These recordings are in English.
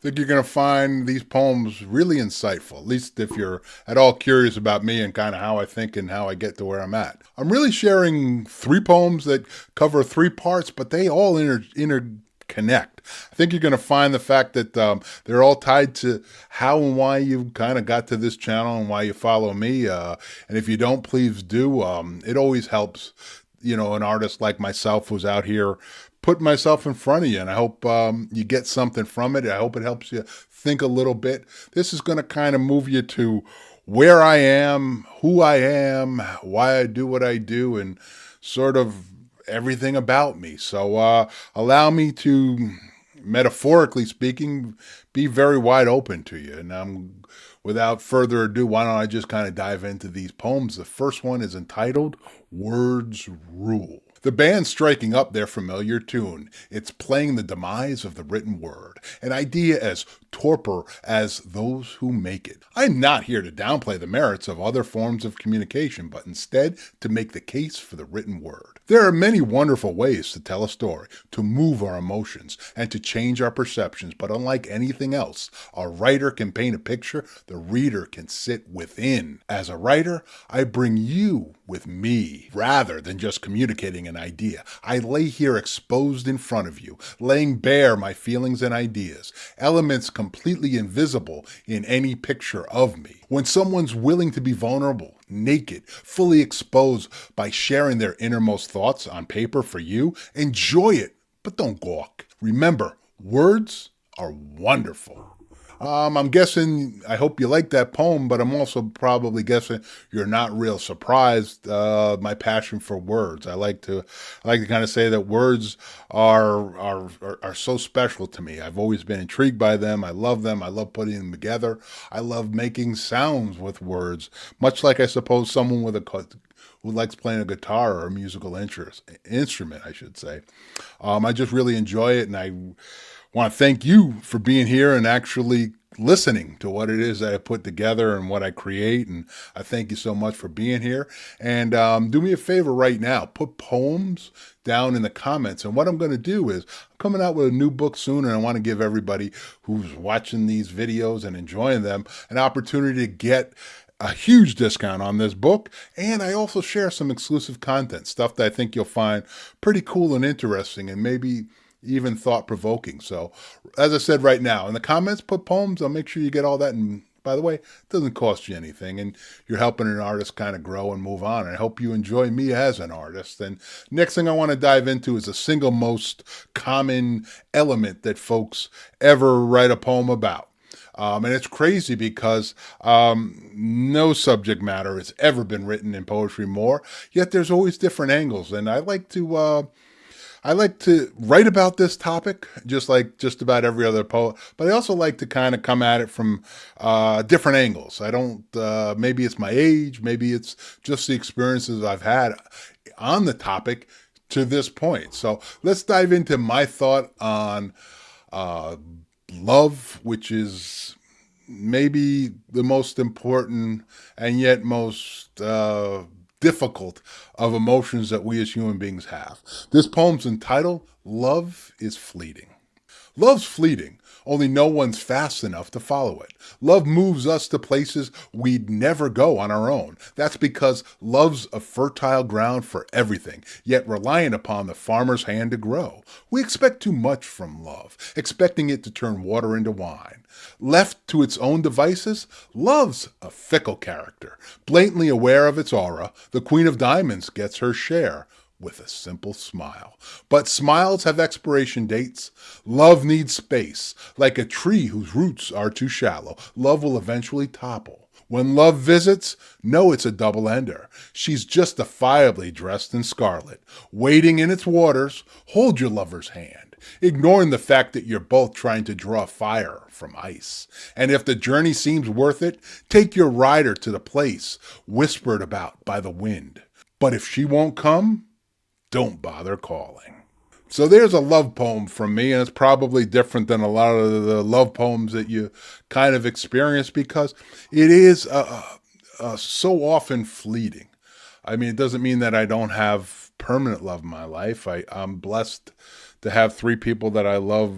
Think you're going to find these poems really insightful, at least if you're at all curious about me and kind of how I think and how I get to where I'm at. I'm really sharing three poems that cover three parts, but they all interconnect. I think you're going to find the fact that they're all tied to how and why you kind of got to this channel and why you follow me. And if you don't, please do. It always helps, an artist like myself who's out here putting myself in front of you. And I hope you get something from it. I hope it helps you think a little bit. This is going to kind of move you to where I am, who I am, why I do what I do, and sort of everything about me. So allow me to, metaphorically speaking, be very wide open to you. And without further ado, why don't I just kind of dive into these poems? The first one is entitled Words Rule. The band's striking up their familiar tune. It's playing the demise of the written word, an idea as torpor as those who make it. I'm not here to downplay the merits of other forms of communication, but instead to make the case for the written word. There are many wonderful ways to tell a story, to move our emotions, and to change our perceptions, but unlike anything else, a writer can paint a picture, the reader can sit within. As a writer, I bring you with me, rather than just communicating an idea. I lay here exposed in front of you, laying bare my feelings and ideas, elements completely invisible in any picture of me. When someone's willing to be vulnerable, naked, fully exposed by sharing their innermost thoughts on paper for you, enjoy it, but don't gawk. Remember, words are wonderful. I'm guessing, I hope you like that poem, but I'm also probably guessing you're not real surprised, my passion for words. I like to kind of say that words are so special to me. I've always been intrigued by them. I love them. I love putting them together. I love making sounds with words, much like I suppose someone who likes playing a guitar or a musical instrument, I should say. I just really enjoy it, and I want to thank you for being here and actually listening to what it is that I put together and what I create. And I thank you so much for being here. And do me a favor right now, put poems down in the comments. And what I'm going to do is I'm coming out with a new book soon, and I want to give everybody who's watching these videos and enjoying them an opportunity to get a huge discount on this book. And I also share some exclusive content, stuff that I think you'll find pretty cool and interesting and maybe even thought-provoking. So, as I said right now, in the comments, put poems. I'll make sure you get all that. And by the way, it doesn't cost you anything. And you're helping an artist kind of grow and move on. And I hope you enjoy me as an artist. And next thing I want to dive into is the single most common element that folks ever write a poem about. And it's crazy because no subject matter has ever been written in poetry more, yet there's always different angles. And I like to write about this topic, just like just about every other poet, but I also like to kind of come at it from different angles. I don't, maybe it's my age, maybe it's just the experiences I've had on the topic to this point. So let's dive into my thought on love, which is maybe the most important and yet most difficult of emotions that we as human beings have. This poem's entitled Love is Fleeting. Love's fleeting, only no one's fast enough to follow it. Love moves us to places we'd never go on our own. That's because love's a fertile ground for everything, yet reliant upon the farmer's hand to grow. We expect too much from love, expecting it to turn water into wine. Left to its own devices, love's a fickle character. Blatantly aware of its aura, the Queen of Diamonds gets her share with a simple smile. But smiles have expiration dates. Love needs space. Like a tree whose roots are too shallow, love will eventually topple. When love visits, know it's a double-ender. She's justifiably dressed in scarlet. Wading in its waters, hold your lover's hand, ignoring the fact that you're both trying to draw fire from ice. And if the journey seems worth it, take your rider to the place whispered about by the wind. But if she won't come, don't bother calling. So there's a love poem from me, and it's probably different than a lot of the love poems that you kind of experience because it is so often fleeting. I mean, it doesn't mean that I don't have permanent love in my life. I'm blessed to have three people that I love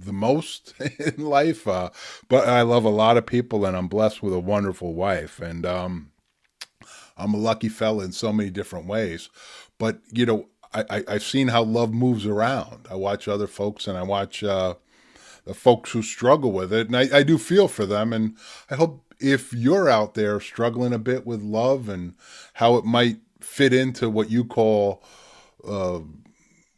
the most in life. But I love a lot of people, and I'm blessed with a wonderful wife. And I'm a lucky fella in so many different ways. But, I've seen how love moves around. I watch other folks, and I watch the folks who struggle with it. And I do feel for them. And I hope if you're out there struggling a bit with love and how it might fit into what you call uh,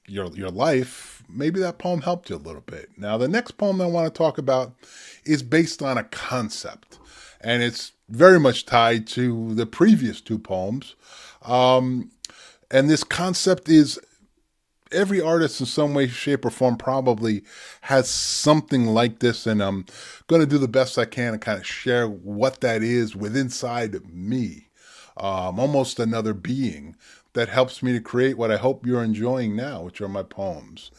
your life, maybe that poem helped you a little bit. Now, the next poem I want to talk about is based on a concept, and it's very much tied to the previous two poems. And this concept is every artist in some way, shape, or form probably has something like this, and I'm going to do the best I can to kind of share what that is within inside of me. Almost another being that helps me to create what I hope you're enjoying now, which are my poems.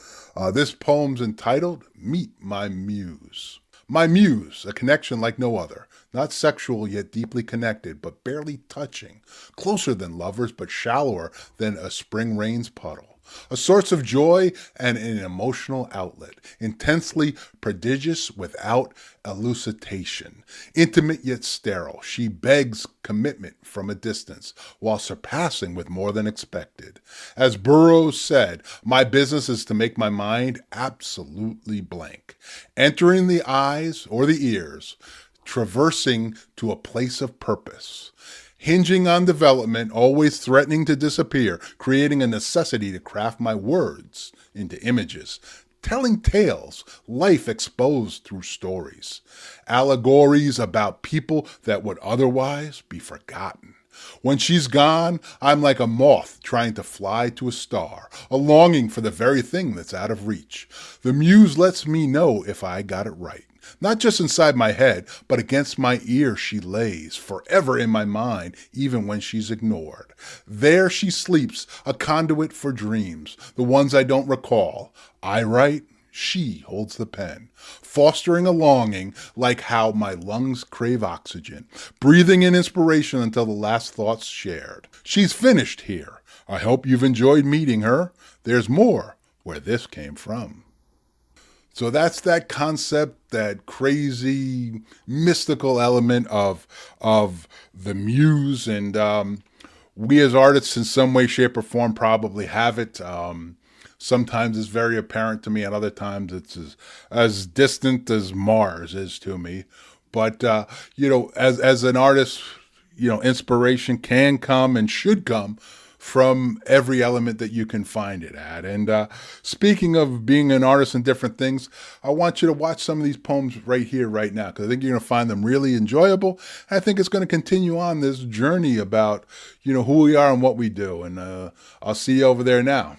This poem's entitled Meet My Muse. My muse, a connection like no other, not sexual yet deeply connected, but barely touching, closer than lovers but shallower than a spring rain's puddle. A source of joy and an emotional outlet, intensely prodigious without elucidation. Intimate yet sterile, she begs commitment from a distance, while surpassing with more than expected. As Burroughs said, my business is to make my mind absolutely blank, entering the eyes or the ears, traversing to a place of purpose. Hinging on development, always threatening to disappear, creating a necessity to craft my words into images, telling tales, life exposed through stories, allegories about people that would otherwise be forgotten. When she's gone, I'm like a moth trying to fly to a star, a longing for the very thing that's out of reach. The muse lets me know if I got it right. Not just inside my head, but against my ear she lays, forever in my mind, even when she's ignored. There she sleeps, a conduit for dreams, the ones I don't recall. I write, she holds the pen, fostering a longing like how my lungs crave oxygen, breathing in inspiration until the last thought's shared. She's finished here. I hope you've enjoyed meeting her. There's more where this came from. So that's that concept, that crazy mystical element of the muse, and we as artists, in some way, shape, or form, probably have it. Sometimes it's very apparent to me, and other times it's as distant as Mars is to me. But as an artist, inspiration can come and should come from every element that you can find it at. And speaking of being an artist and different things, I want you to watch some of these poems right here, right now, because I think you're going to find them really enjoyable. I think it's going to continue on this journey about, who we are and what we do. And I'll see you over there now.